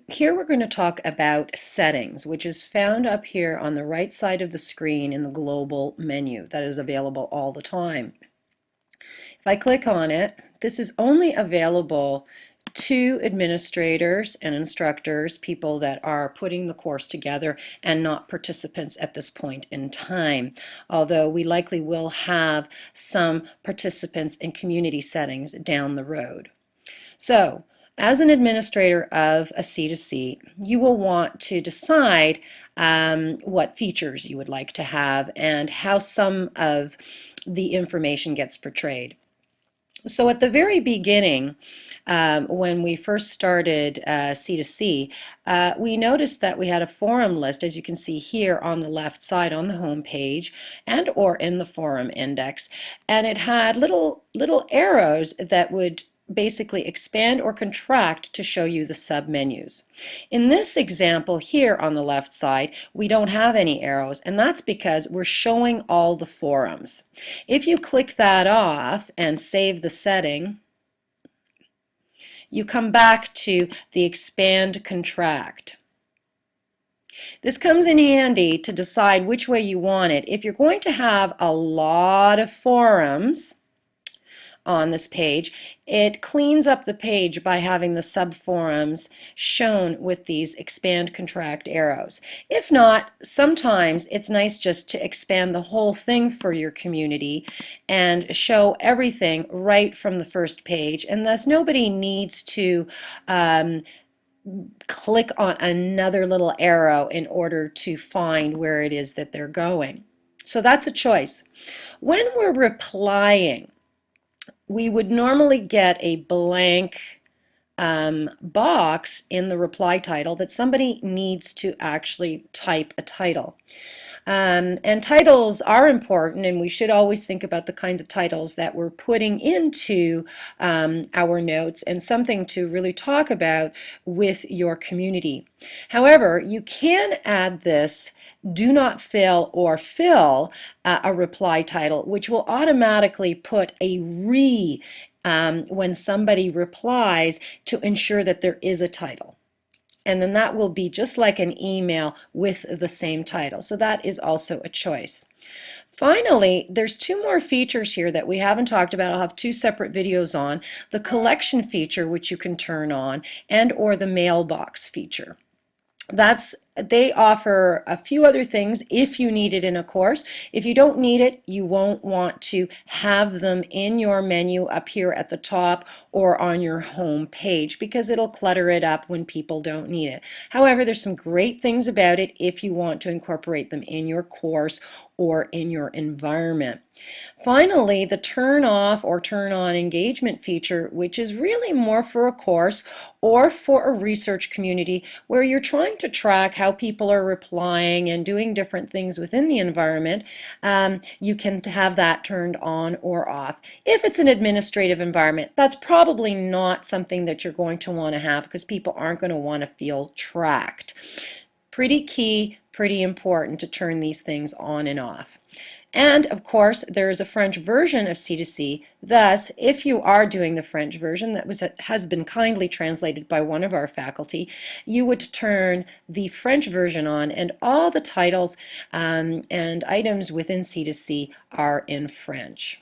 Here we're going to talk about settings, which is found up here on the right side of the screen in the global menu that is available all the time. If I click on it, this is only available to administrators and instructors, people that are putting the course together, and not participants at this point in time, although we likely will have some participants in community settings down the road. So, as an administrator of a C2C, you will want to decide what features you would like to have and how some of the information gets portrayed. So at the very beginning, when we first started C2C, we noticed that we had a forum list, as you can see here on the left side on the home page and or in the forum index, and it had little arrows that would basically expand or contract to show you the submenus. In this example here on the left side, we don't have any arrows, and that's because we're showing all the forums. If you click that off and save the setting, you come back to the expand contract. This comes in handy to decide which way you want it. If you're going to have a lot of forums on this page, it cleans up the page by having the subforums shown with these expand contract arrows. If not, sometimes it's nice just to expand the whole thing for your community and show everything right from the first page, and thus nobody needs to click on another little arrow in order to find where it is that they're going. So that's a choice. When we're replying, we would normally get a blank box in the reply title that somebody needs to actually type a title. And titles are important, and we should always think about the kinds of titles that we're putting into our notes and something to really talk about with your community. However, you can add this do not fill or fill a reply title, which will automatically put a when somebody replies to ensure that there is a title. And then that will be just like an email with the same title. So that is also a choice. Finally, there's two more features here that we haven't talked about. I'll have two separate videos on. The collection feature, which you can turn on, and or the mailbox feature. They offer a few other things if you need it in a course. If you don't need it, you won't want to have them in your menu up here at the top or on your home page because it'll clutter it up when people don't need it. However, there's some great things about it if you want to incorporate them in your course or in your environment. Finally, the turn off or turn on engagement feature, which is really more for a course or for a research community where you're trying to track how people are replying and doing different things within the environment. You can have that turned on or off. If it's an administrative environment, that's probably not something that you're going to want to have because people aren't going to want to feel tracked. Pretty key, pretty important to turn these things on and off. And of course, there is a French version of C2C. Thus, if you are doing the French version that has been kindly translated by one of our faculty, you would turn the French version on, and all the titles and items within C2C are in French.